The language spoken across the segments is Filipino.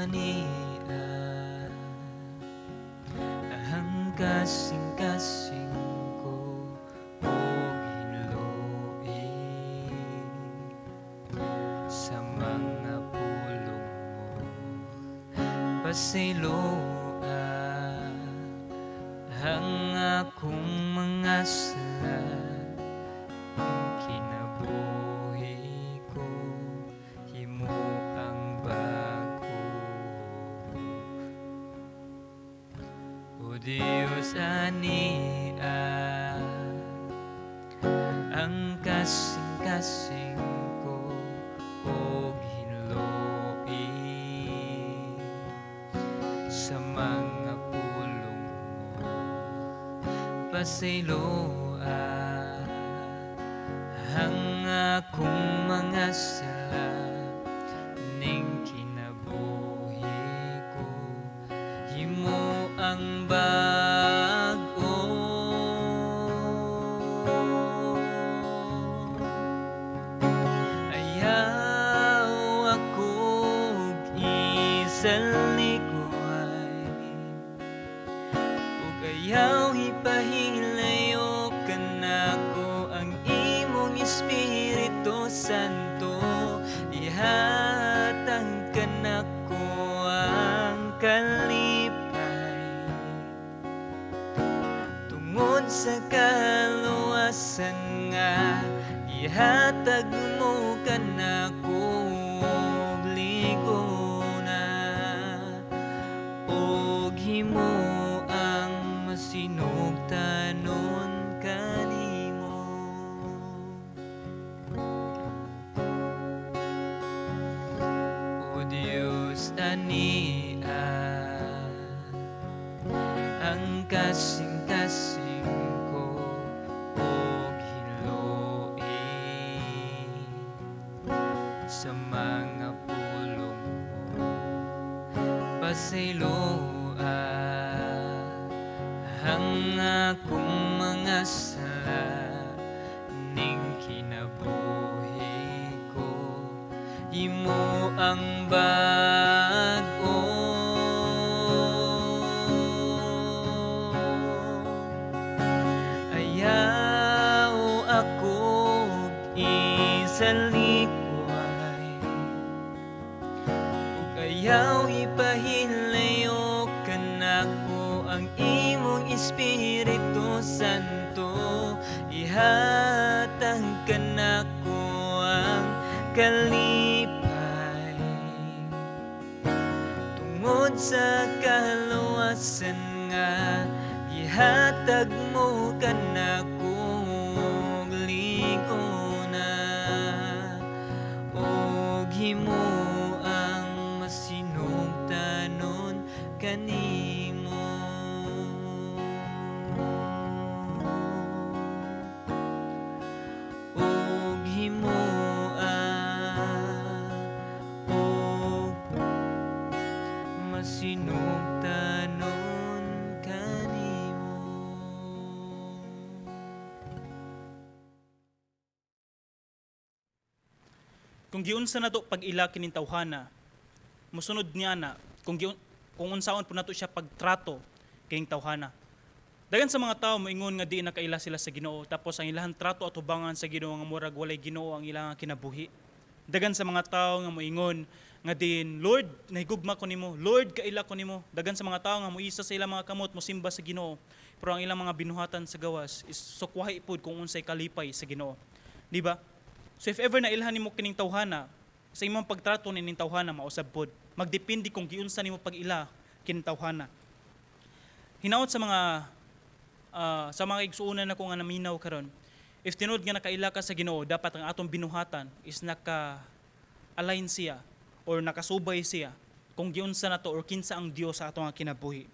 ania ang kasing-kasing ko o hinluin sa mga pulong mo pasiloa ang akong mga sala ang kinabuhi ko himo ang bago o Diyos ania ang kasing-kasing ko o hinluin sa mga pulong mo pasiloa ang akong mga sala ning kinabuhi ko himo ang bago ayaw akong isalikuay ug ayaw ipahilayo kanako ang imong Espiritu Santo ihatag kanako ang kalipay tungod sa kaluwasan nga ihatag mo kanako og ligona og himo ang masinugtanon kanimo o Diyos ania ang kasing-kasing ko og hinluin sa mga pulong mo pasiloa ang akong mga sala ning kinabuhi ko himo ang bago ayaw akong isalikuay ug ayaw ipahilayo kanako ang imong Espiritu Santo ihatag kanako ang kalipay tungod sa kaluwasan nga ihatag mo kanako og ligona og himo ang masinugtanon kanimo og himo og masinugtanon kanimo. Kung giunsa nato pag-ila kining tawhana, mosunod niya na kung unsaon po nato siya pagtrato kining tawhana. Dagan sa mga tao moingon nga di na kaila sila sa Ginoo tapos ang ilahang trato at hubangan sa Ginoo nga murag walay Ginoo ang ilang kinabuhi. Dagan sa mga tao nga moingon nga din Lord nahigugma ko nimo, Lord kaila ko nimo. Dagan sa mga tao nga moisa sa ilang mga kamot mosimba sa Ginoo pero ang ilang mga binuhatan sa gawas is sukwahi pud kung unsay kalipay sa Ginoo. Di ba? So if ever na ilhan nimo kining tawhana, sa imong pagtrato ning tawhana mausab pod. Magdepende kung giunsa nimo pag-ila kining tawhana. Hinaot sa mga igsuonan nako nga naminaw karon. If tinud nga nakaila ka sa Ginoo, dapat ang atong binuhatan is naka-align siya or nakasubay siya kung giunsa nato or kinsa ang Dios sa atong kinabuhi.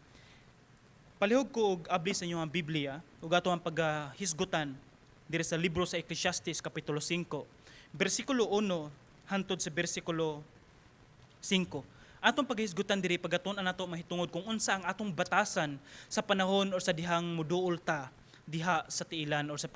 Palihog ko og abli sa inyo ang Biblia ug ato ang paghisgutan diri sa libro sa Ecclesiastes kapitulo 5, bersikulo 1 hantod sa bersikulo 5. Atong paghisgutan diri pagaton nato mahitungod kung unsa ang atong batasan sa panahon or sa dihang moduol ta diha sa tiilan or sa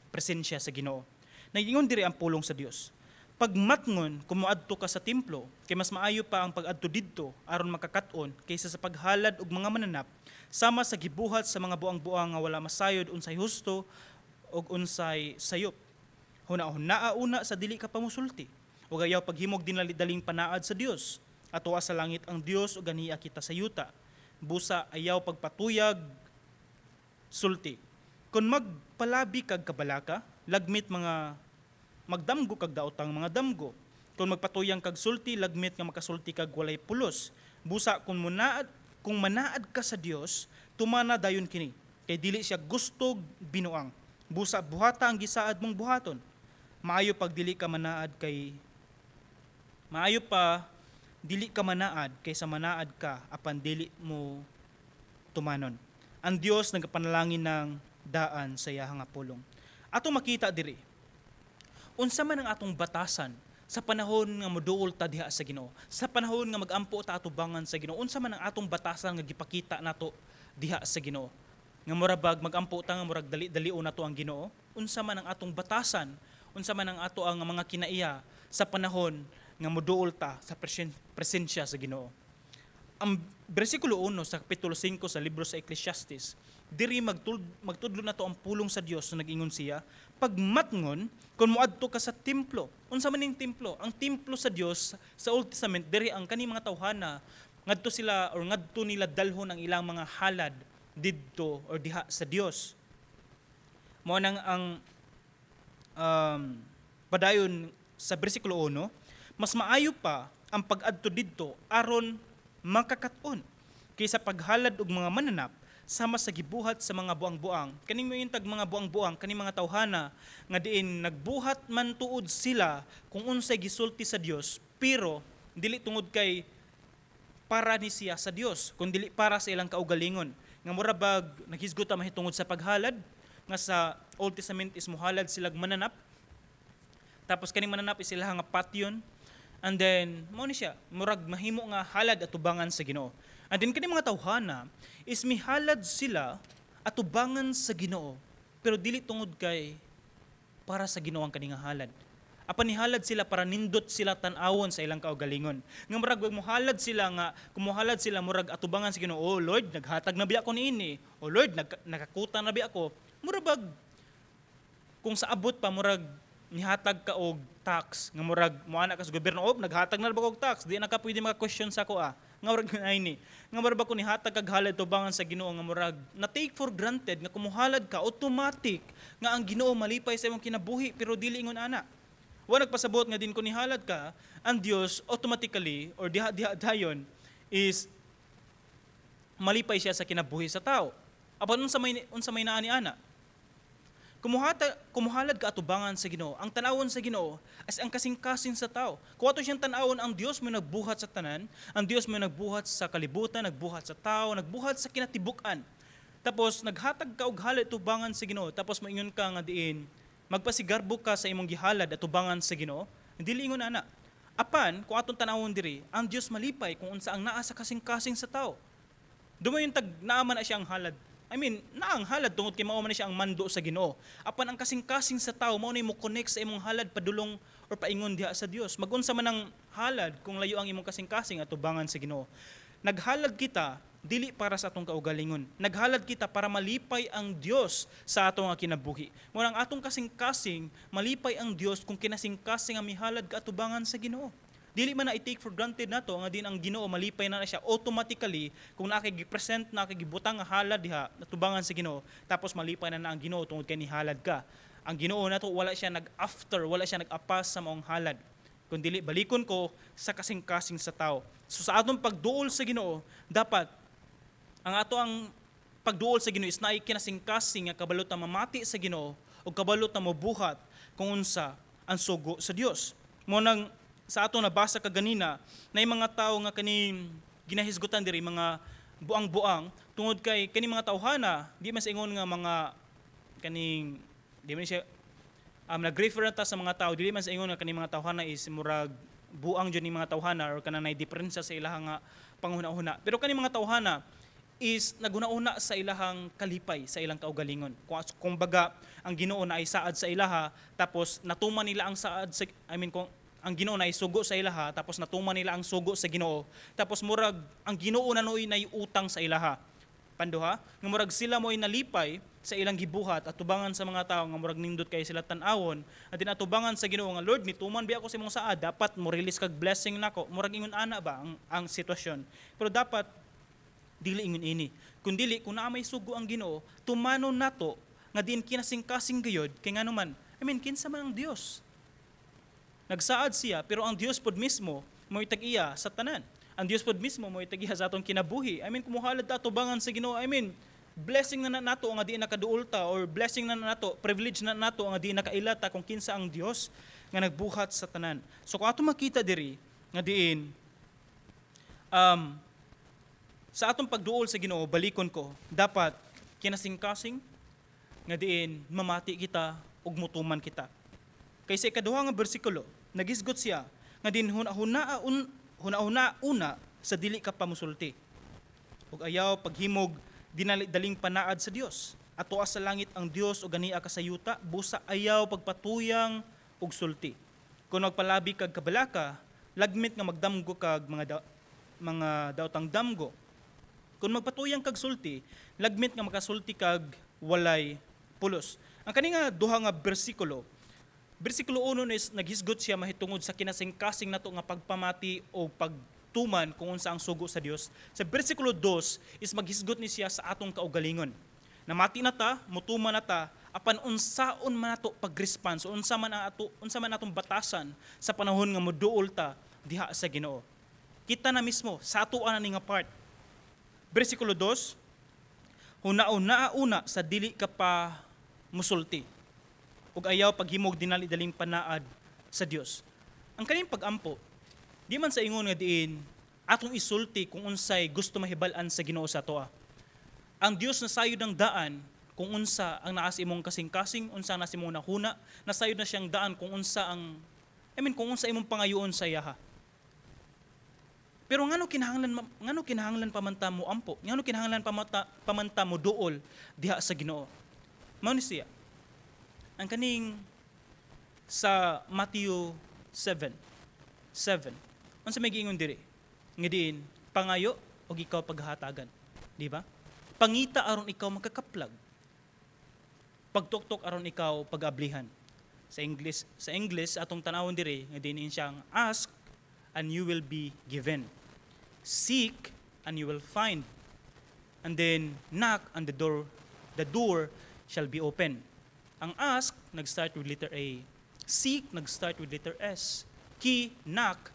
presensya sa Ginoo. Nagingon diri ang pulong sa Dios. Pagmatngon kung moadto ka sa templo, kay mas maayo pa ang pag-adto didto aron makakat-on kaysa sa paghalad og mga mananap sama sa gibuhat sa mga buang-buang nga wala masayod unsay husto og unsay sayop. Hunahuna una sa dili ka pamusulti ug ayaw paghimog dinali-daling panaad sa Dios. Atuwa sa langit ang Dios ug ganiya kita sa yuta. Busa ayaw pagpatuyag sulti. Kung magpalabi kag kabalaka, lagmit mga magdamgo kag daotang mga damgo. Kung magpatuyang kag sulti, lagmit nga makasulti kag walay pulos. Busa kung manaad ka sa Dios, tumana dayon kini. Kay dili siya gustog binuang. Busa buhata ang gisaad mong buhaton. Maayo pag dili ka manaad kaysa manaad ka apan dili mo tumanon. Ang Dios nagapanalangin ng daan sa iyahang pulong. Ato makita diri unsa man ang atong batasan sa panahon nga moduol ta diha sa Ginoo, sa panahon nga magampo ta atubangan sa Ginoo, unsa man ang atong batasan nga gipakita nato diha sa Ginoo, nga murabag magampo ta nga murag dali-dalion nato ang Ginoo, unsa man ang atong batasan, unsa man ang ato ang mga kinaiya sa panahon nga moduol ta sa presensya sa Ginoo. Ang bersikulo 1 sa kapitulo 5 sa libro sa Ecclesiastes, diri magtudlo na to ang pulong sa Dios na nag-ingon siya, pagmatngon kung moadto ka sa templo. Unsa man ning templo? Ang templo sa Dios sa Old Testament diri ang kani mga tawhana ngadto nila dalhon ang ilang mga halad didto or diha sa Dios. Mao nang ang padayon sa bersikulo 1, mas maayo pa ang pag-adto didto aron makakat-on kaysa paghalad og mga mananap sama sa gibuhat sa mga buang-buang. Kaning mo yung tag mga buang-buang, kaning mga tawhana nga diin nagbuhat man tuod sila kung unsay gisulti sa Dios, pero dili tungod kay para ni siya sa Dios, kun dili para sa ilang kaugalingon. Nga murabag naghisgot ta mahitungod sa paghalad nga sa Old Testament is muhalad sila mananap. Tapos kaning mananap is sila nga patyon. And then mao ni siya, murag mahimo nga halad at tubangan sa Ginoo. And then kani mga tawhana is mihalad sila atubangan sa Ginoo, pero dili tungod kay para sa Ginoo ang kani nga halad. Apan nihalad sila para nindot sila tan-awon sa ilang kaugalingon. Nga murag muhalad sila nga kumuhalad sila murag atubangan sa Ginoo. Oh Lord, naghatag na bi ako niini. Oh Lord, nakakuta na bi ako. Murag kung sa abot pa murag nihatag ka og tax nga murag moana ka sa gobyerno naghatag na ba og tax di na ka pwede maka-question sa ako nga murag ay ni nga murag ba ko nihatag kag halad tubangan sa Ginoo nga murag na take for granted nga kumuhalad ka automatic nga ang Ginoo malipay sa imong kinabuhi pero dili ingon ana wa nagpasabot nga din ko nihalad ka ang Dios automatically or diha dayon is malipay siya sa kinabuhi sa tao apan unsa may naa ni ana. Kumuhalad ka atubangan sa Ginoo. Ang tanawon sa Ginoo as ang kasing-kasing sa tao. Kung ato siyang tanawon, ang Dios mo nagbuhat sa tanan, ang Dios mo nagbuhat sa kalibutan, nagbuhat sa tao, nagbuhat sa kinatibuk-an. Tapos naghatag ka og halad tubangan sa Ginoo, tapos moingon ka nga diin, magpasigarbo ka sa imong gihalad at tubangan sa Ginoo. Dili ingon ana. Apan kung atong tanawon diri, ang Dios malipay kung unsa ang naa sa kasing-kasing sa tao. Dumayon tag naa man na siya ang halad. Naang halad tungod kay mao man siya ang mando sa Ginoo. Apan ang kasing-kasing sa tao mao ni mo connect sa imong halad padulong or paingon diha sa Dios. Magunsa man ang halad kung layo ang imong kasing-kasing at tubangan sa Ginoo. Naghalad kita dili para sa atong kaugalingon. Naghalad kita para malipay ang Dios sa atong kinabuhi. Mo ang atong kasing-kasing malipay ang Dios kung kinasing-kasing ang mihalad ka atubangan sa Ginoo. Dili man na i-take for granted nato nga din ang Ginoo malipay na siya automatically kung nakigipresent nakigibutang nga halad diha natubangan sa Ginoo tapos malipay na ang Ginoo tungod kay nihalad ka. Ang Ginoo nato wala siya nag-after, wala siya nag-apas sa maong halad. Kundi balikon ko sa kasing-kasing sa tao. So sa atong pagduol sa Ginoo, dapat ang ato ang pagduol sa Ginoo is naay kinasing-kasing nga kabalot na mamati sa Ginoo o kabalot na mobuhat kung unsa ang sugo sa Dios. Mo nang sa ato nabasa kaganina na yung mga tao nga kaning ginahisgutan diri mga buang-buang tungod kay kani mga tawhana di man sa ingon nga mga kaning di man siya nag-refer ta sa mga tao dili man sa ingon nga kani mga tawhana is murag buang jud ni mga tawhana or kanang nay diferensya sa ilahang nga panghuna-huna pero kani mga tawhana is naguna-una sa ilahang kalipay sa ilang kaugalingon kung baga ang Ginoo na ay saad sa ilaha tapos natuman nila ang saad sa kung ang Ginoo na isugo sa ilaha, tapos natuman nila ang sugo sa Ginoo, tapos murag ang Ginoo nanoy na utang sa ilaha. Panduha, nga murag sila mo'y nalipay sa ilang gibuhat at tubangan sa mga tao nga murag nindot kay sila tan-awon at dinatubangan sa Ginoo nga Lord nituman bi ako sa imong saa, dapat mo release kag blessing nako. Murag ingon ana ba ang sitwasyon. Pero dapat dili ingon ini. Kung dili kung naa may sugo ang Ginoo, tumanon nato nga diin kinasing-kasing gayud kay nganuman. Kinsa man ang Dios. Nagsaad siya, pero ang Dios pod mismo mo'y tag-iya sa tanan. Ang Dios pod mismo mo'y tag-iya sa atong kinabuhi. Kumuhalad ta tubangan sa Ginoo. Blessing na nato nga di nakaduolta or blessing na nato, privilege na nato nga di nakailata kung kinsa ang Dios nga nagbuhat sa tanan. So kung ato makita diri nga diin sa atong pagduol sa Ginoo, balikon ko, dapat kinasing-kasing nga diin mamati kita ug mutuman kita. Kay sa ikaduha nga bersikulo, nagisgot siya nga din huna-una sa dili ka pamusulti. Ug ayaw paghimog daling panaad sa Dios. Atoa sa langit ang Dios ug ganiya ka sa yuta, busa ayaw pagpatuyang ug sulti. Kung magpalabi kag kabalaka, lagmit nga magdamgo kag mga daotang damgo. Kung magpatuyang kag sulti, lagmit nga makasulti kag walay pulos. Ang kani nga duha nga Bersikulo 1 is naghisgot siya mahitungod sa kinasing-kasing nato nga pagpamati o pagtuman kung unsa ang sugo sa Dios. Sa bersikulo 2 is maghisgot ni siya sa atong kaugalingon. Namati na ta, mutuman na ta, apan unsaon man nato pag-response, unsa man atong batasan sa panahon nga moduol ta diha sa Ginoo. Kita na mismo sa ato ana ni nga part. Bersikulo 2, huna-una sa dili ka pa musulti ug ayaw paghimog dinali-daling panaad sa Dios. Ang kaning pag-ampo, di man sa ingon nga diin atong isulti kung unsay gusto mahibal-an sa Ginoo sa atoa. Ang Dios nasayod ang daan kung unsa ang naa sa imong kasing-kasing, unsa na sa imong nahuna, nasayod na siyang daan kung unsa kung unsa imong pangayoon sa iyaha. Pero ngano kinahanglan pamanta mo ampo? Ngano kinahanglan pamanta mo duol diha sa Ginoo? Mao ni siya. Ang kaning sa Matthew 7. Unsa may giingon diri? Nga diin pangayo og ikaw paghatagan, di ba? Pangita aron ikaw makakaplag. Pagtuktok aron ikaw pag-ablihan. Sa English atong tanawon diri nga diin siyang ask and you will be given. Seek and you will find. And then knock and the door shall be open. Ang ask, nag-start with letter A. Seek, nag-start with letter S. Key, knock,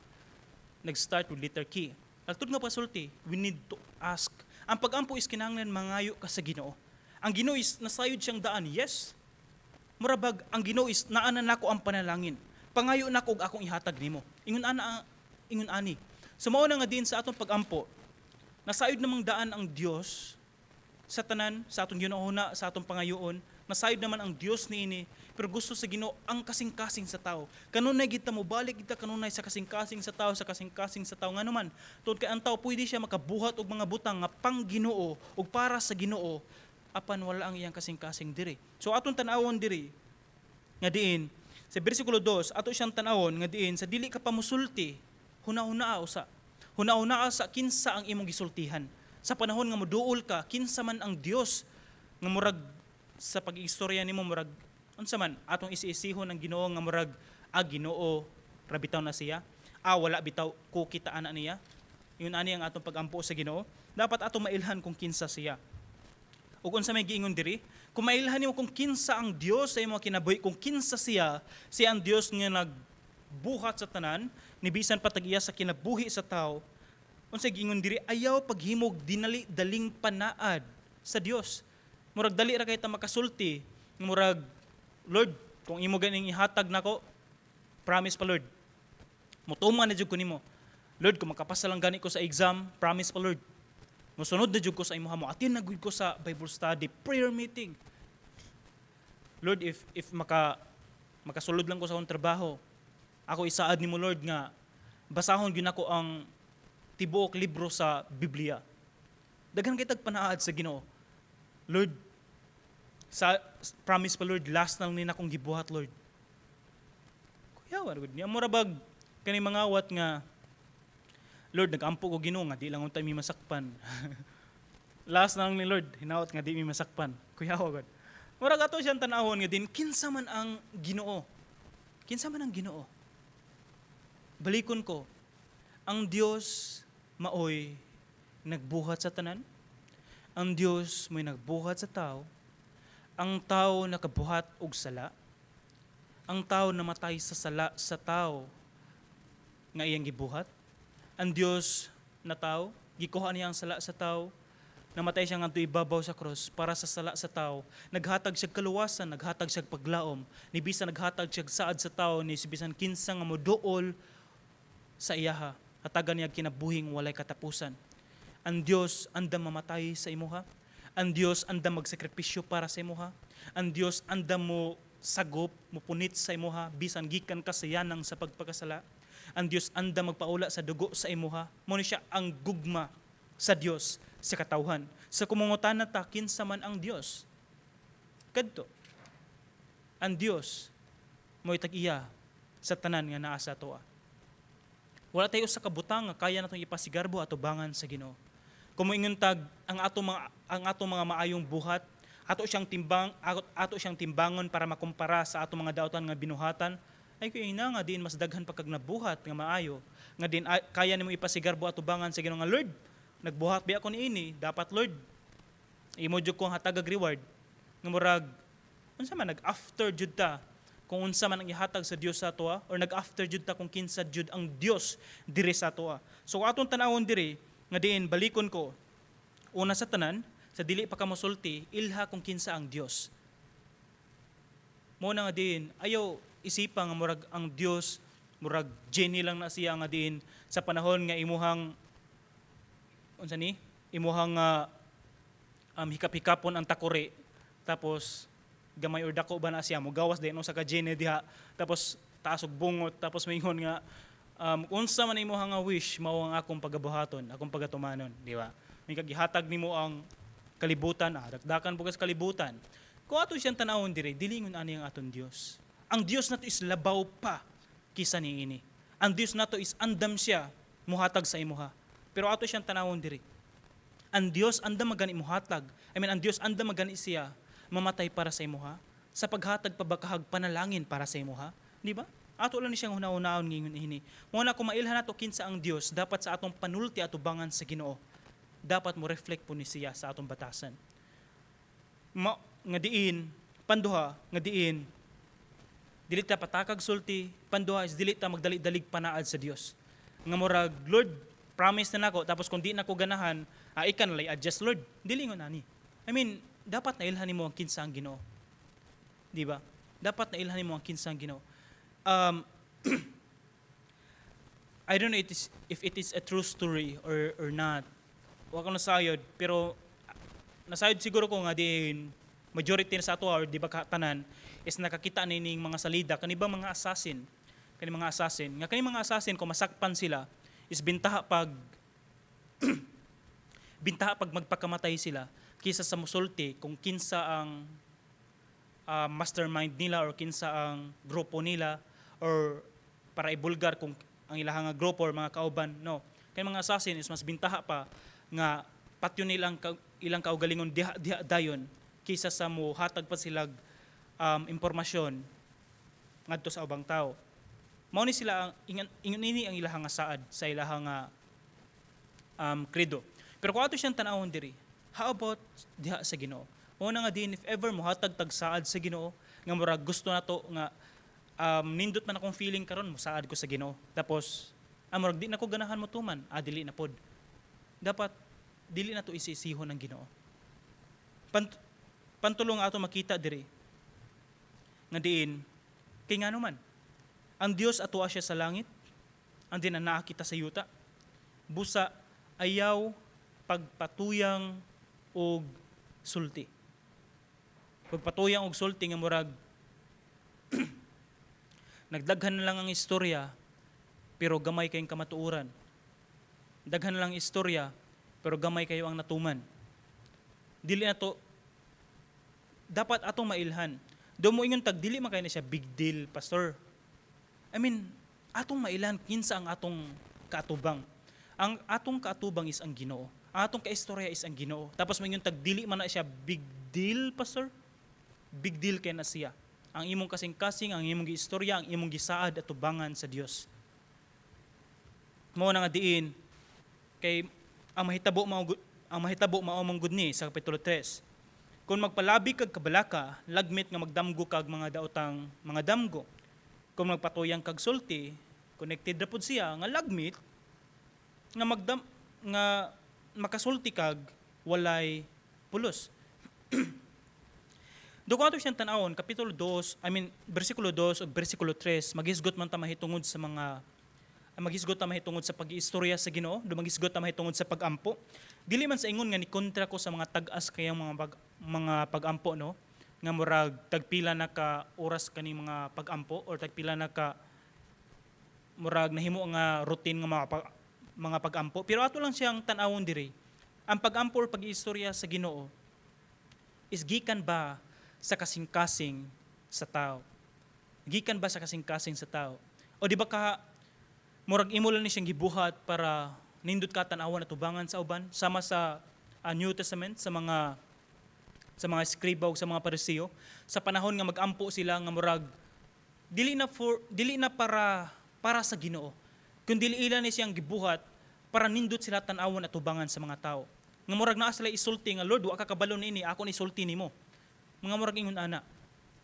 nag-start with letter K. Altud nga pasulti, we need to ask. Ang pag-ampo is kinahanglan mangayo ka sa Ginoo. Ang Ginoo is nasayod siyang daan, yes. Murabag, ang Ginoo is naanan nako ang panalangin. Pangayo nako og akong ihatag nimo. Ingon ani. Sumao na nga din sa atong pag-ampo, nasayod namang daan ang Dios sa tanan, sa atong ginahuna, sa atong pangayoon. Nasayod naman ang Dios niini, pero gusto sa Ginoo ang kasing-kasing sa tao. Kanunay kita mo balik kita kanunay sa kasing-kasing sa tao, nga naman. Tungod kay ang tao pwede siya makabuhat og mga butang nga pang Ginoo ug para sa Ginoo, apan wala ang iyang kasing-kasing diri. So atong tan-awon diri nga diin sa bersikulo 2, ato siyang tan-awon nga diin sa dili ka pamusulti, huna-hunaa usa. Huna-hunaa sa kinsa ang imong gisultihan. Sa panahon nga moduol ka, kinsa man ang Dios nga murag sa pag-iistorya nimo murag unsa man atong isi-isihon ang Ginoo nga murag Ginoo ra bitaw na siya, wala bitaw ko kitaan na niya. Yun ani ang atong pag-ampo sa Ginoo. Dapat atong mailhan kung kinsa siya. Ug unsa may giingon diri, kung mailhan nimo kung kinsa ang Dios sa imong kinabuhi, kung kinsa siya ang Dios nga nagbuhat sa tanan, ni bisan patag-iya sa kinabuhi sa tao. Unsa giingon diri, ayaw paghimog daling panaad sa Dios. Murag dali ra kay ta makasulti, murag Lord, kung imo ganing ihatag nako, promise pa Lord. Mutuman na jud ko nimo. Lord, kung makapasa lang gani ko sa exam, promise pa Lord. Musunod na jud ko sa imuha mo. Atin na gud ko sa Bible study, prayer meeting. Lord, if makasulod lang ko sa akong trabaho, ako isaad nimo Lord nga basahon gyud nako ang tibuok libro sa Biblia. Daghan kay tag panaad sa Ginoo. Lord, sa promise pa Lord, last na lang nina kong gibuhat Lord. Kuya, good niya. Murabag, Kani mangawat nga, Lord, nag-ampo ko Ginoo nga di lang unta mi masakpan. Last na lang ni Lord, hinaot nga di mi masakpan. Kuyaw gud. Murag ato siyang tanawon nga din kinsa man ang Ginoo. Kinsa man ang Ginoo. Balikon ko, ang Dios maoy nagbuhat sa tanan. Ang Dios mo'y nagbuhat sa tao. Ang tao nakabuhat og sala. Ang tao namatay sa sala sa tao nga iyang gibuhat. Ang Dios na tao, gikuha niya ang sala sa tao, namatay siya ngadto ibabaw sa cross para sa sala sa tao. Naghatag siya kaluwasan, naghatag siya paglaom, ni bisan naghatag siya saad sa tao ni bisan kinsa nga moduol sa iyaha. Hatagan niya kinabuhing walay katapusan. Ang Dios andam mamatay sa imuha. Ang Dios andam magsakripisyo para sa imuha. Ang Dios andam mo sagop, mo punit sa imuha bisan gikan ka sa yanang sa pagpakasala. Ang Dios andam magpaula sa dugo sa imuha. Mo ni siya ang gugma sa Dios sa katawhan. Sa kumungutan na ta kinsa man ang Dios. Kadto. Ang Dios mo'y tag-iya sa tanan nga naa sa toa. Wala tayo sa kabutang nga kaya natong ipasigarbo ato bangan sa Ginoo. Kumuingon tag ang ato mga maayong buhat, ato siyang timbangon para makumpara sa ato mga daotan nga binuhatan, ay kuina nga diin mas daghan pa kag nabuhat nga maayo, nga din kaya nimo ipasigarbo ato bangan sa Ginoo nga Lord, nagbuhat biya ko niini, dapat Lord imo jud ko hatag reward nga murag unsa man nag-after jud ta kung unsa man ang ihatag sa Dios sa atoa or nag-after jud ta kung kinsa jud ang Dios diri sa atoa. So atong tan-awon diri nga diin balikon ko una sa tanan sa dili pa ka mosulti ilha kung kinsa ang Dios. Mo na nga diin ayaw isipa nga murag ang Dios murag genie lang na siya nga diin sa panahon nga imuhang unsa ni imuhang hikap-hikapon ang takuri tapos gamay or dako ba na siya mo gawas din sa ka genie diha tapos taas og bungot tapos moingon nga unsa man imo nga wish mao ang akong pagabuhaton, akong pagatumanon, di ba? May kagihatag nimo ang kalibutan, dakdakan bugas kalibutan. Kung ato siyang tanawon dire, dilingon ani ang aton Dios. Ang Dios nato is labaw pa kisa niini. Ang Dios nato is andam siya muhatag sa imuha. Pero ato siyang tanawon dire. Ang Dios andam magani muhatag. Ang Dios andam magani siya mamatay para sa imuha sa paghatag pabakahag panalangin para sa imuha, di ba? Ato lang ni siyang hunaw-hunaon ngingon ini. Muna kung mailhan nato kinsa ang Dios, dapat sa atong panulti ato bangan sa Ginoo. Dapat mo reflect po ni siya sa atong batasan. Nga diin, panduha, nga diin, dili ta patakag sulti, panduha is dili ta magdali-dalig panaad sa Dios. Nga murag, Lord, promise na nako, tapos kung di nako ganahan, ikan lay adjust Lord. Dili ngon ani. Dapat na ilhan mo ang kinsa ang Ginoo. Di ba? Dapat na ilhan mo ang kinsa ang Ginoo. I don't know if it is a true story or not. Wa ko nasayod, pero nasayod siguro ko nga din majority na sa ato or di ba tanan is nakakita nining mga salida kani ba mga assassin nga kani mga assassin kung masakpan sila is bintaha pag magpakamatay sila kisa sa musulti kung kinsa ang mastermind nila or kinsa ang grupo nila or para ibulgar kung ang ilahang grupo or mga kauban, no. Kay mga assassin is mas bintaha pa nga patyon nilang ilang kaugalingon diha dayon kaysa sa mo hatag pa silag impormasyon ngadto sa ubang tao. Mao ni sila ingon ini ang ilahang saad sa ilahang credo. Pero kung ato siyang tan-awon diri, how about diha sa Ginoo? Una nga din if ever mo hatag tag saad sa Ginoo nga murag gusto nato nga nindot man akong feeling karon mo saad ko sa Ginoo. Tapos murag di nako ganahan mo tuman, dili na pod. Dapat dili na to isisihon ng Ginoo. Pantulong ato makita diri nga diin kay ngano man ang Dios atoa siya sa langit, ang din ang nakita sa yuta. Busa ayaw pagpatuyang og sulti. Pagpatuyang og sulti nga murag nagdaghan na lang ang istorya pero gamay kayong kamatuuran. Daghan na lang istorya pero gamay kayo ang natuman. Dili na to dapat atong mailhan. Do mo ingon tag dili man kay na siya big deal, pastor. atong mailan kinsa ang atong kaatubang. Ang atong kaatubang is ang Ginoo. Ang atong kaistorya is ang Ginoo. Tapos may tagdili man na siya big deal, pastor. Big deal kay na siya. Ang imong kasing-kasing, ang imong giistorya, ang imong gisaad at tubangan sa Dios. Mao na nga diin kay ang mahitabo mao mong gudni sa kapitulo 3. Kung magpalabi kag kabalaka, lagmit nga magdamgo kag mga daotang mga damgo. Kung magpatuyang kag sulti, connected ra pud siya nga lagmit nga nga makasulti kag walay pulos. Duko ato siyang tanawon kapitulo 2, bersikulo 2 ug bersikulo 3, maghisgot man ta mahitungod sa mga maghisgot ta mahitungod sa pag-iistorya sa Ginoo, maghisgot ta mahitungod sa pag-ampo. Dili man sa ingon nga ni kontra ko sa mga tag-as kayang mga pag-ampo, no, nga murag tagpila na ka oras kani mga pag-ampo or tagpila na ka murag nahimo nga routine nga mga pag-ampo, pero ato lang siyang tan-awon diri. Ang pag-ampo or pag-iistorya sa Ginoo is gikan ba sa kasing-kasing sa tao? Gikan ba sa kasing-kasing sa tao? O di ba ka murag imo lang ni siyang gibuhat para nindot ka tan-awan at tubangan sa uban sama sa New Testament sa mga skriba ug sa mga Pariseo sa panahon nga mag-ampo sila nga murag dili na para sa Ginoo, kundi ila ni siyang gibuhat para nindot sila tan-awan at tubangan sa mga tao. Nga murag naa sila isulti nga, Lord, wa ka kabalo niini, ako ni isulti nimo. Mga murag ingon ana.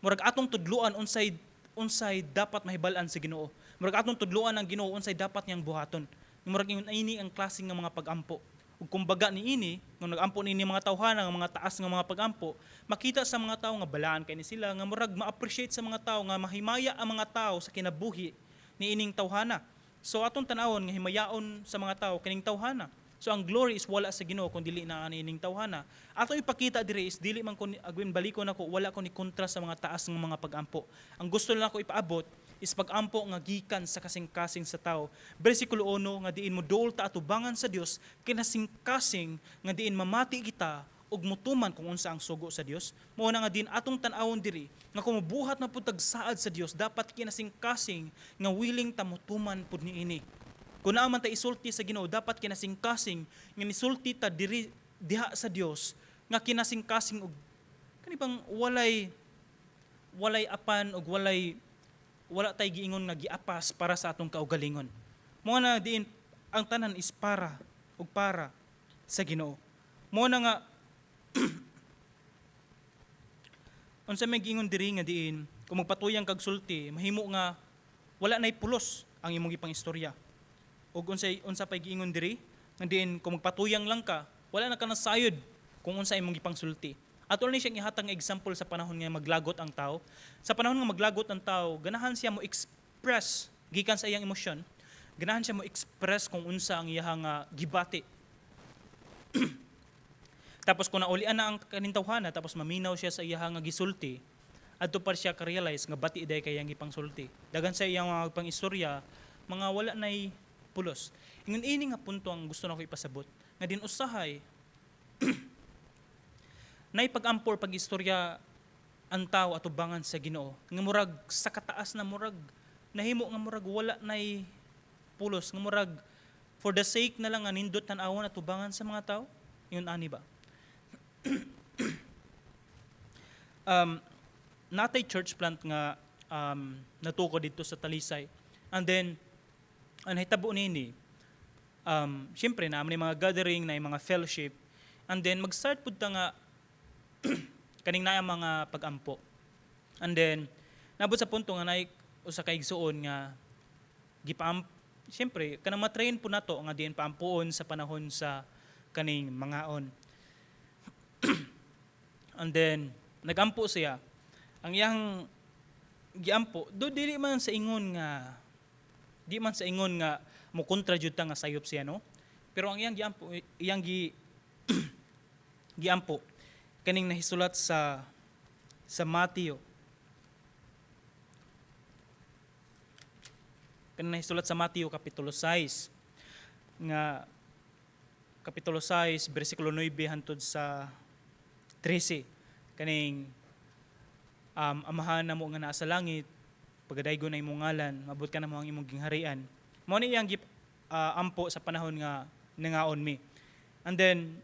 Murag atong tudluan unsay dapat mahibal-an sa Ginoo. Murag atong tudluan ang Ginoo unsay dapat niyang buhaton. Murag ingon ini ang klase nga mga pag-ampo. Ug kumbaga niini, nga nag-ampo niini mga tawhana, nga mga taas nga mga pag-ampo, makita sa mga tao nga balaan kay ni sila, nga murag ma-appreciate sa mga tao, nga mahimaya ang mga tao sa kinabuhi niining tawhana. So atong tan-awon nga himayaon sa mga tao kining tawhana. So ang glory is wala sa Ginoo kun dili na anining tawhana. Ato ipakita diri is dili man ko agwin balikon nako, wala ko ni kontra sa mga taas nga mga pag-ampo. Ang gusto lang ko ipaabot is pag-ampo nga gikan sa kasing-kasing sa tao. Bersikulo 1 nga diin mo duol ta atubangan sa Dios kinasing-kasing nga diin mamati kita ug mutuman kung unsa ang sugo sa Dios. Mao na nga din atong tan-awon diri nga kung mabuhat na pud tag saad sa Dios dapat kinasing-kasing nga willing ta mutuman pud niini. Kung naaman ta isulti sa Ginoo, dapat kinasing-kasing nga nisulti ta diri diha sa Dios nga kinasing-kasing og kani bang walay apan og wala tay giingon nga giapas para sa atong kaugalingon. Mao na diin ang tanan is para sa Ginoo. Mao na nga unsa may giingon diri nga diin kung magpatuyang kag sulti, mahimo nga wala nay pulos ang imong gipang istorya. O unsa pay giingon diri nga diin kung magpatuyang lang ka, wala na ka nasayod kung unsa imong gipang sulti. Atol ni siyang ihatag nga example sa panahon nga maglagot ang tao. Sa panahon nga maglagot ang tao, ganahan siya mo express gikan sa iyang emosyon. Ganahan siya mo express kung unsa ang iyang gibati. Tapos kung naulian na ang kanintawhana, tapos maminaw siya sa iyang gisulti, adto pa siya ka-realize nga bati day kay iyang gipang sulti. Dagan sa iyang mga pang istorya, mga wala nay pulos. Ingon ini nga punto ang gusto nako ipasabot. Nga din usahay nay pag-ampor pag-istorya ang tao atubangan sa Ginoo. Nga murag sa kataas na murag nahimo nga murag wala nay pulos, nga murag for the sake na lang nga nindot tan-awon atubangan sa mga tao. Ingon ani ba? Natay church plant nga natuko dito sa Talisay. And then ang hitabo nini, syempre na may mga gathering, na mga fellowship, and then mag-start pud ta nga kaning na mga pag-ampo. And then nabot sa punto nga nay usa ka igsuon nga syempre kanang matrain po nato nga diin paampuon sa panahon sa kaning mangaon. And then nagampo siya. Ang iyang giampo, do dili man sa ingon nga mo kontra jud ta nga sayop siya, no? Pero ang iyang giampo kaning nahisulat sa Mateo. Kaning nahisulat sa Mateo kapitulo 6 nga kapitulo 6 bersikulo 9 hangtod sa 13. Kaning amahan namo nga naa sa langit, Pagdaygo na imong ngalan, mabot ka na mo ang imong gingharian. Mao ni iyang ampo sa panahon nga nangaon mi. And then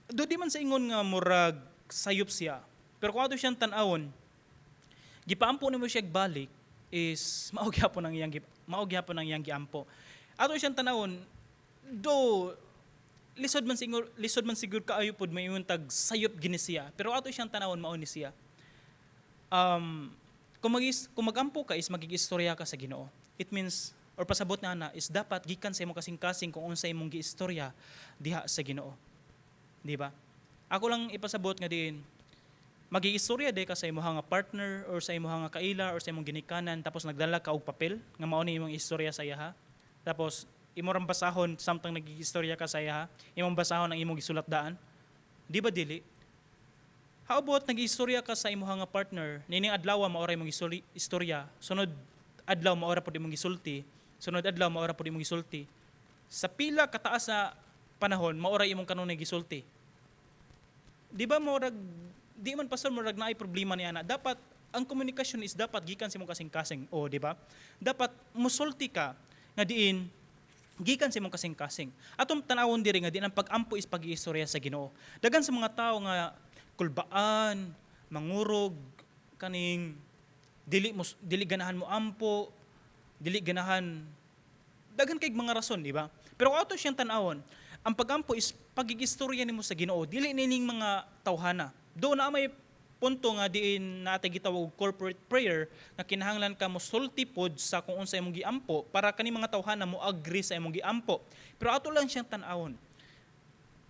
do di man sa ingon nga murag sayop siya. Pero kung ato siyang tan-awon, gipaampo nimo siya balik is mao gyapon ang iyang giampo. Ato siyang tan-awon, do lisod man siguro kaayo pod mayingon tag sayop gini siya. Pero ato siyang tan-awon mao ni siya. Kung magampo ka is magigistorya ka sa Ginoo. It means or pasabot na is dapat gikan sa imong kasing-kasing kung unsa imong giistorya diha sa Ginoo. Di ba? Ako lang ipasabot nga diin magiistorya di ka sa imong nga partner or sa imong nga kaila or sa imong ginikanan tapos nagdala ka og papel nga mao ni imong istorya sa iya ha. Tapos imo ram basahon samtang nagigistorya ka sa iya ha. Imong basahon ang imong gisulat daan. Di ba dili? How about nag-istorya ka sa imong nga partner, nining adlaw maora imong istorya, sunod adlaw maora pud imong gisulti, sunod adlaw maora pud imong gisulti. Sa pila kataas sa panahon maora imong kanunay gisulti. Di ba morag di man pastor morag naay problema niya na dapat ang komunikasyon is dapat gikan sa imong kasing-kasing. O di ba? Dapat musulti ka nga diin gikan sa imong kasing-kasing. Atong tan-awon diri nga diin ang pag-ampo is pag-iistorya sa Ginoo. Dagan sa mga tawo nga kulbaan, mangurog, kaning dili ganahan mo ampo, dili ganahan daghan kay mga rason, di ba? Pero ato siyang tan-awon, ang pagampo is pagigistorya nimo sa Ginoo, dili nining mga tawhana. Do na may punto nga diin natay gitawag corporate prayer nga kinahanglan ka mo sulti pod sa kung unsa imong giampo para kani mga tawhana mo agree sa imong giampo. Pero ato lang siyang tan-awon.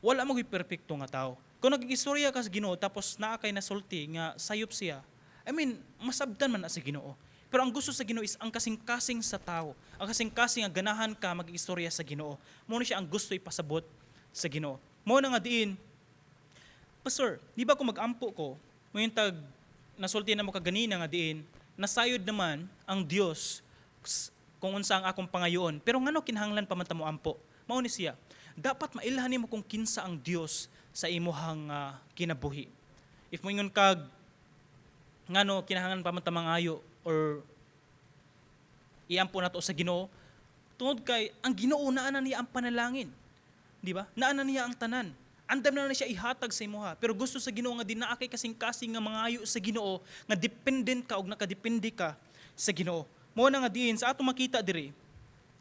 Wala mo perfecto nga tao. Kung nag-istorya ka sa Ginoo tapos naa kay nasulti nga sayop siya, I mean, masabdan man na sa Ginoo. Pero ang gusto sa Ginoo is ang kasing-kasing sa tao. Ang kasing-kasing nga ganahan ka mag-istorya sa Ginoo. Mo na siya ang gusto ipasabot sa Ginoo. Mo na nga diin, Pastor, di ba kung mag-ampo ko, mo yung tag nasulti na mo kaganina nga diin, nasayod naman ang Dios kung unsa ang akong pangayoon. Pero ngano kinahanglan pa man ta mo ampo? Mao ni siya. Dapat mailhan nimo kung kinsa ang Dios sa imuhang kinabuhi. If moingon kag ngano kinahanglan pa man ta mangayo or iampo nato sa Ginoo, tungod kay ang Ginoo naa na niya ang panalangin. Di ba? Naa na niya ang tanan. Andam na siya ihatag sa imuha. Pero gusto sa Ginoo nga dinaa kay kasing-kasing nga mangayo sa Ginoo nga dependent ka og nakadepende ka sa Ginoo. Mao na nga diin sa ato makita diri.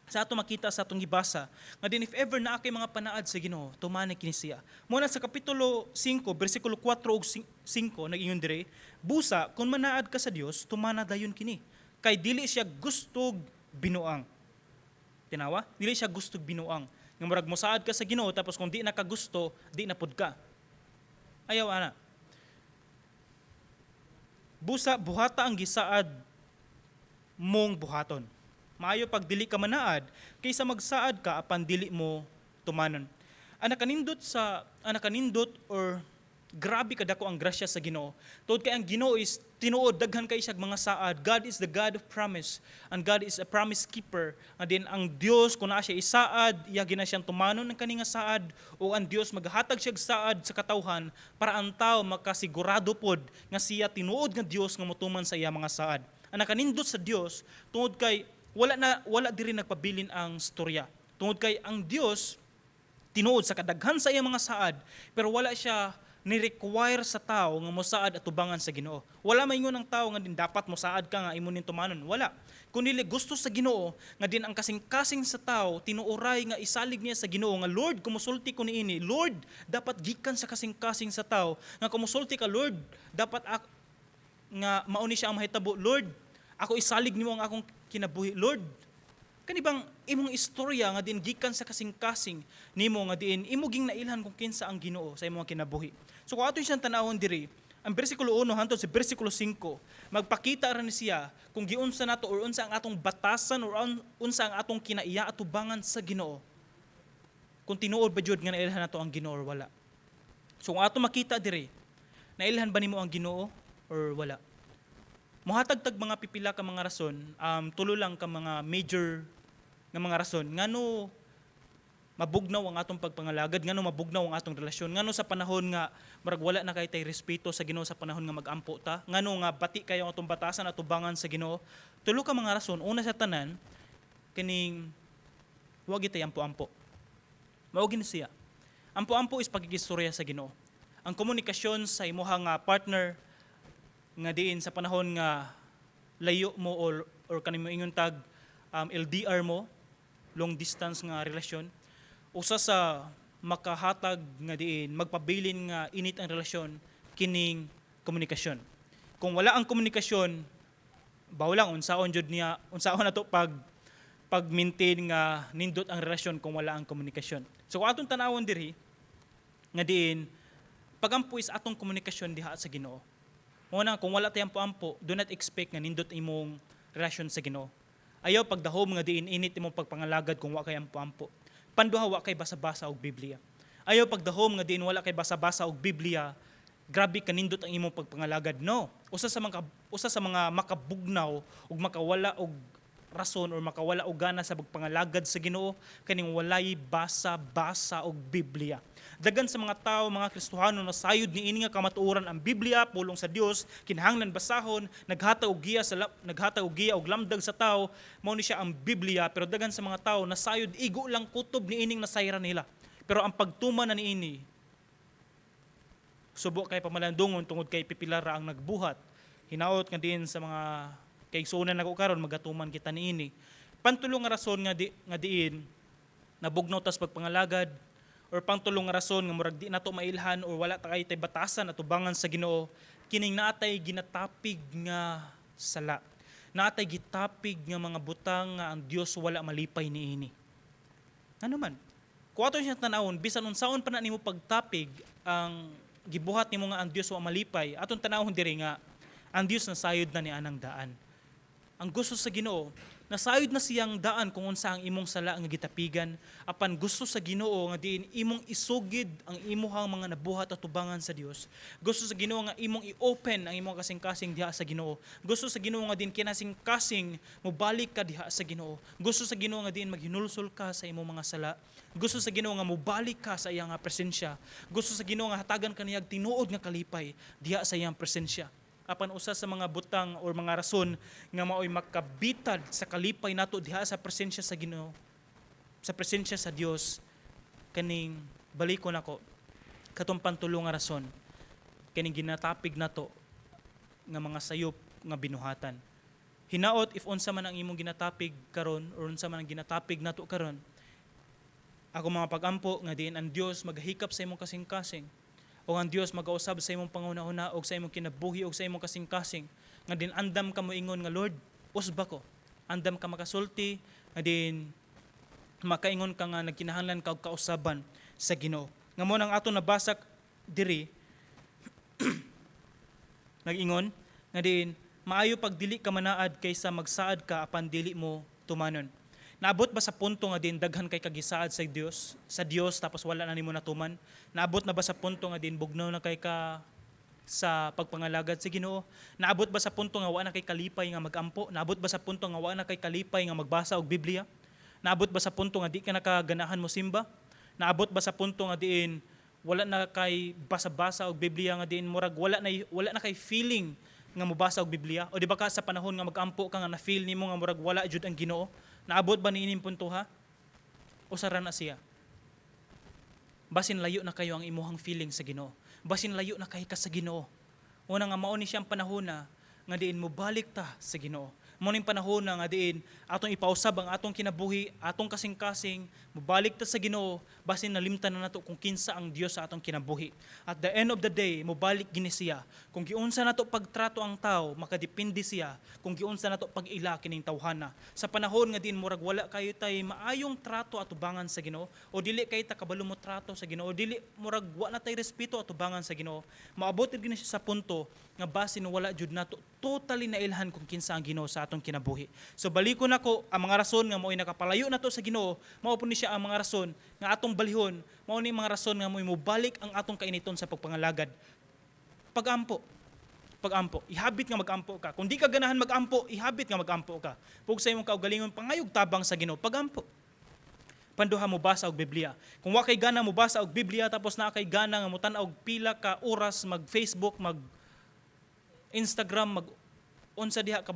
Sa ato makita sa atong gibasa nga din if ever naa kay mga panaad sa Ginoo, tumani kini siya. Muna sa kapitulo 5 bersikulo 4 ug 5 nag-ingon dire, busa kun manaad ka sa Dios, tumana dayon kini. Kay dili siya gustog binuang. Tinawa? Dili siya gustog binuang. Nga murag mosaad ka sa Ginoo tapos kung di na ka gusto, di na pud ka. Ayaw ana. Busa buhata ang gisaad mong buhaton. Maayo pag dili ka manaad kaysa magsaad ka apan dili mo tumanon. Ang nakanindot or grabe kadako ang grasya sa Ginoo. Tungod kay ang Ginoo is tinuod daghan kay siya mga saad. God is the God of promise and God is a promise keeper. And then ang Dios kun naa siya isaad, iya gina siyang tumanon ng kani nga saad o ang Dios maghatag siya saad sa katawhan para ang tawo makasigurado pod nga siya tinuod nga Dios nga motuman sa iya mga saad. Ang nakanindot sa Dios tungod kay wala diri nagpabilin ang storya. Tungod kay ang Dios tinuod sa kadaghan sa iya mga saad pero wala siya ni-require sa tao nga mosaad at tubangan sa Ginoo. Wala maingon ang tao nga din dapat mosaad ka nga imo nin tumanon. Wala. Kundi gusto sa Ginoo nga din ang kasing-kasing sa tao tinuoray nga isalig niya sa Ginoo nga Lord kumusulti ko niini. Lord, dapat gikan sa kasing-kasing sa tao nga kumusulti ka Lord, dapat nga mao ni siya ang mahitabo. Lord, ako isalig nimo ang akong kinabuhi. Lord, kanibang imong istorya nga din gikan sa kasing-kasing nimo nga diin imo ging nailhan kung kinsa ang Ginoo sa imong kinabuhi. So kung ato siyang tanawon diri, ang bersikulo 1 hangtod sa bersikulo 5, magpakita ra ni siya kung giunsa nato or unsa ang atong batasan or unsa ang atong kinaiya atubangan sa Ginoo. Kung tinuod ba jud nga nailhan nato ang Ginoo or wala. So kung ato makita diri, nailhan ba nimo ang Ginoo or wala? Muhatag-tag mga pipila ka mga rason, tulo lang ka mga major nga mga rason ngano mabugnaw ang atong pagpangalagad, ngano mabugnaw ang atong relasyon, ngano sa panahon nga marag wala na kay tay respeto sa Ginoo sa panahon nga magampo ta, ngano nga bati kayo ang atong batasan at tubangan sa Ginoo. Tulo ka mga rason. Una sa tanan, kining wag itay ampo-ampo. Mao gini siya. Ampo-ampo is pagigistorya sa Ginoo. Ang komunikasyon sa imuhang partner nga diin sa panahon nga layo mo or kanimo ingon tag LDR mo, long distance nga relasyon, usa sa makahatag nga diin magpabilin nga init ang relasyon kining komunikasyon. Kung wala ang komunikasyon, bawo lang unsaon jud niya, unsaon nato pag-maintain nga nindot ang relasyon kung wala ang komunikasyon. So kung atong tanawon diri nga diin pagampo is atong komunikasyon diha sa Ginoo. Una, kung wala tayong ampo-ampo, do not expect nga nindot imong relasyon sa Ginoo. Ayaw pagdahom nga diin init imong pagpangalagad kung wa kay ampo-ampo. Panduha wa kay basa-basa og Biblia. Ayaw pagdahom nga diin wala kay basa-basa og Biblia, grabe ka nindot ang imong pagpangalagad. No. Usa sa mga makabugnaw ug makawala og rason or makawala og gana sa pagpangalagad sa Ginoo kaning walay basa-basa og Biblia. Dagan sa mga tao, mga Kristohano na sayod niini nga kamatuoran ang Biblia pulong sa Dios, kinahanglan basahon, naghatag og giya og lamdag sa tao, mao ni siya ang Biblia. Pero dagan sa mga tao na sayod igo lang kutob niining nasayran nila. Pero ang pagtuman na niini subo kay pamalandungon tungod kay pipilara ang nagbuhat. Hinaot nga din sa mga kaigsuonan nako karon magatuman kita niini. Pantulong nga rason nga diin nabugnaw tas pagpangalagad or pangtulong nga rason nga murag di nato mailhan or wala ta kay tay batasan at tubangan sa Ginoo kining naatay ginatapig nga sala. Naatay gitapig nga mga butang nga ang Dios wala malipay niini. Ano man? Kung ato siya tanawon bisan unsaon pa na nimo pagtapig ang gibuhat nimo nga ang Dios wa malipay, aton tanawon diri nga ang Dios nasayod na ni anang daan. Ang gusto sa Ginoo, nasayod na siyang daan kung unsa ang imong sala nga gitapigan, apan gusto sa Ginoo nga diin imong isugid ang imuhang mga nabuhat at tubangan sa Dios. Gusto sa Ginoo nga imong i-open ang imong kasing-kasing diha sa Ginoo. Gusto sa Ginoo nga din kinasing-kasing mobalik ka diha sa Ginoo. Gusto sa Ginoo nga din maghinulsol ka sa imong mga sala. Gusto sa Ginoo nga mobalik ka sa iyang presensya. Gusto sa Ginoo nga hatagan kaniyag tinuod nga kalipay diha sa iyang presensya. Apan usa sa mga butang or mga rason nga maoy makabitad sa kalipay nato diha sa presensya sa Ginoo, sa presensya sa Dios, kaning balikon nako katong pantulong nga rason kaning ginatapig nato nga mga sayop nga binuhatan. Hinaot if unsa man ang imong ginatapig karon or unsa man ang ginatapig nato karon, ako mga pagampo nga diin ang Dios maghikap sa imong kasing-kasing. O ang Dios magausab sa imong panghuna-huna o sa imong kinabuhi o sa imong kasing-kasing nga din andam ka moingon nga Lord, usba ko. Andam ka makasulti nga din makaingon ka nga nagkinahanglan ka og kausaban sa Ginoo. Nga mo nang ato nabasak diri nag-ingon nga din maayo pag dili ka manaad kaysa magsaad ka apan dili mo tumanon. Naabot ba sa punto nga din daghan kay kagisaad sa Dios tapos wala na nimo natuman? Naabot na ba sa punto nga din bugnaw na kay ka sa pagpangalagad sa Ginoo? Naabot ba sa punto nga wala na kay kalipay nga magampo? Naabot ba sa punto nga wala na kay kalipay nga magbasa og Biblia? Naabot ba sa punto nga di ka nakaganahan mo simba? Naabot ba sa punto nga diin wala na kay basa-basa og Biblia nga diin murag wala na kay feeling nga mobasa og Biblia? O di ba ka sa panahon nga magampo ka nga na feel nimo nga murag wala jud ang Ginoo? Naabot ba ni ining punto ha? O sara na siya? Basin layo na kayo ang imuhang feeling sa Ginoo. Basin layo na kay ka sa Ginoo. Una nga mao ni siyang panahon na nga diin mo balik ta sa Ginoo. Mao ning panahon na nga diin atong ipausab ang atong kinabuhi, atong kasing-kasing, mobalik ta sa Ginoo basin nalimtan na nato kung kinsa ang Dios sa atong kinabuhi. At the end of the day, mobalik gini siya. Kung giunsa nato pagtrato ang tao, makadepende siya kung giunsa nato pag-ila kining tawhana. Sa panahon nga diin murag wala kayo tay maayong trato at tubangan sa Ginoo o dili kay ta kabalo mo trato sa Ginoo, o dili murag wa na tay respeto at tubangan sa Ginoo, maabot gini siya sa punto nga basin wala jud nato totally nailhan kung kinsa ang Ginoo sa atong kinabuhi. So balikon nako ang mga rason nga mo'y nakapalayo nato sa Ginoo, mao po ni siya ang mga rason nga atong balihon, mao ni mga rason nga mo'y mobalik ang atong kainiton sa pagpangalagad. Pagampo. Ihabit nga magampo ka. Kung di ka ganahan magampo, ihabit nga magampo ka. Pug sa imong kaugalingon pangayog tabang sa Ginoo, pagampo. panduha mo basa og Biblia. Kung wa kay gana mo basa og Biblia tapos naa kay gana nga mutan-aw og pila ka oras mag Facebook, mag Instagram, mag unsa diha ka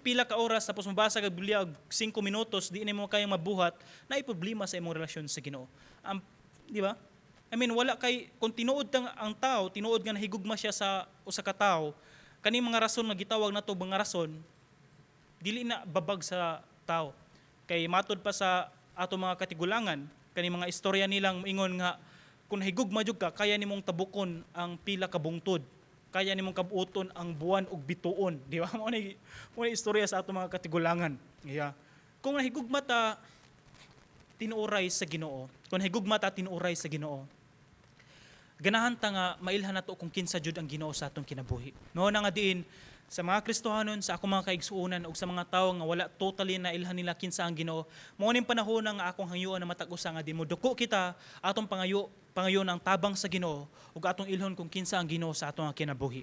pila ka oras tapos mabasa kag Biblia og 5 minutos di ni mo kayang mabuhat, naay problema sa imong relasyon sa Ginoo. Di ba? Wala kay kung tinuod ang tao, tinuod nga nahigugma siya sa usa ka tawo, kani mga rason nga gitawag nato mga rason dili na babag sa tao. Kay matod pa sa ato mga katigulangan, kani mga istorya nilang ingon nga kung higugma jud ka kaya nimong tabukon ang pila ka bungtod, kaya nimong kabuoton ang buwan og bituon, di ba? Mo na istorya sa ato mga katigulangan. Yeah. Kung nahigugma ta tinuoray sa Ginoo, kung nahigugma ta tinuoray sa Ginoo, ganahan ta nga mailhan nato kung kinsa jud ang Ginoo sa atong kinabuhi. Mao na nga diin sa mga Kristohanon, sa akong mga kaigsuonan ug sa mga tawo nga wala totally na ilhan nila kinsa ang Ginoo, mao ning panahon nga akong hangyoon na matag-usa nga di mo duko kita atong pangayo ng tabang sa Ginoo ug atong ilhon kung kinsa ang Ginoo sa atong kinabuhi.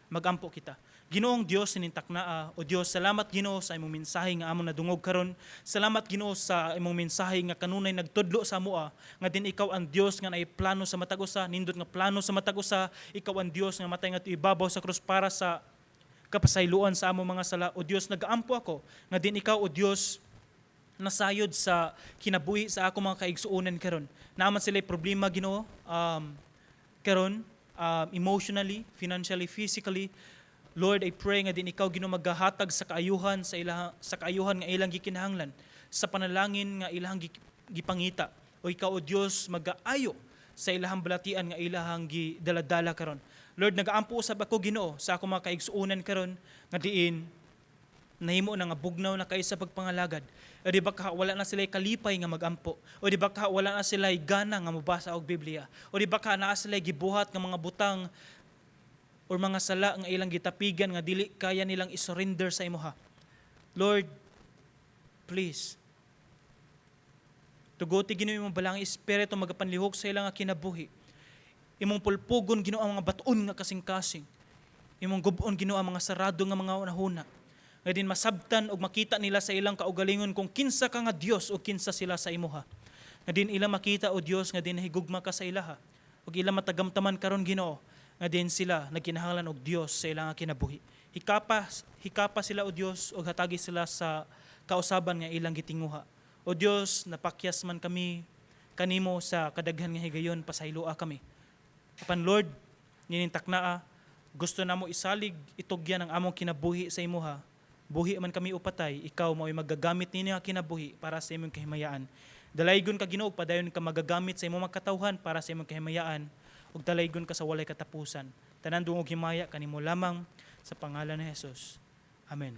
Magampo kita. Ginoong Dios sinintak naa, o Dios, salamat Ginoo sa imong mensahe nga amon nadungog karon. Salamat Ginoo sa imong mensahe nga kanunay nagtudlo sa amoa nga din ikaw ang Dios nga naay plano sa matag-usa, nindot nga plano sa matag-usa, ikaw ang Dios nga matay nga ibabaw sa krus para sa kapasayloan sa among mga sala. O Dios, nagaampo ako nga din ikaw, o Dios, nasayod sa kinabuhi sa ako mga kaigsuonan karon. Naaman sila problema Ginoo karon, emotionally, financially, physically. Lord, I pray nga din ikaw Ginoo maghahatag sa kaayuhan sa kaayuhan nga ilang gikinahanglan, sa panalangin nga ilang gipangita. O ikaw, o Dios, magaayo sa ilahang balatian nga ilahang gidaladala karon. Lord, nagaampo usab ako Ginoo sa akong mga kaigsuonan karon nga diin nahimo na nga bugnaw na kay sa pagpangalagad. O di ba wala na sila kalipay nga magampo? O di ba wala na sila gana nga mabasa og Biblia? O di ba naa sila gibuhat nga mga butang o mga sala nga ilang gitapigan nga dili kaya nilang isurrender sa imuha? Lord, please, tuguti Ginoo imong balang espiritu magapanlihok sa ilang nga kinabuhi. Imong pulpugon Ginoo ang mga baton nga kasing-kasing. Imong gub-on Ginoo ang mga sarado nga mga unahuna. Nga din masabtan og makita nila sa ilang kaugalingon kung kinsa ka nga Dios o kinsa sila sa imuha. Nga din ilang makita, o Dios, nga din higugma ka sa ilaha. Ug ilang matagamtaman karon Ginoo nga din sila nagkinahanglan og Dios sa ilang kinabuhi. Hikapa sila, o Dios, og hatagi sila sa kausaban nga ilang gitinguha. O Dios, napakyas man kami kanimo sa kadaghan nga higayon, pasayloa kami. Apan Lord, ninintak naa, gusto namo isalig itugyan ang among kinabuhi sa imuha. Buhi man kami upatay, ikaw mao'y magagamit ninyo ang kinabuhi para sa imong kahimayaan. Dalaygon ka Ginoo, padayon ka magagamit sa imong katawhan para sa imong kahimayaan, ug dalaygon ka sa walay katapusan. Tanan dungog himaya kanimo lamang sa pangalan ni Jesus. Amen.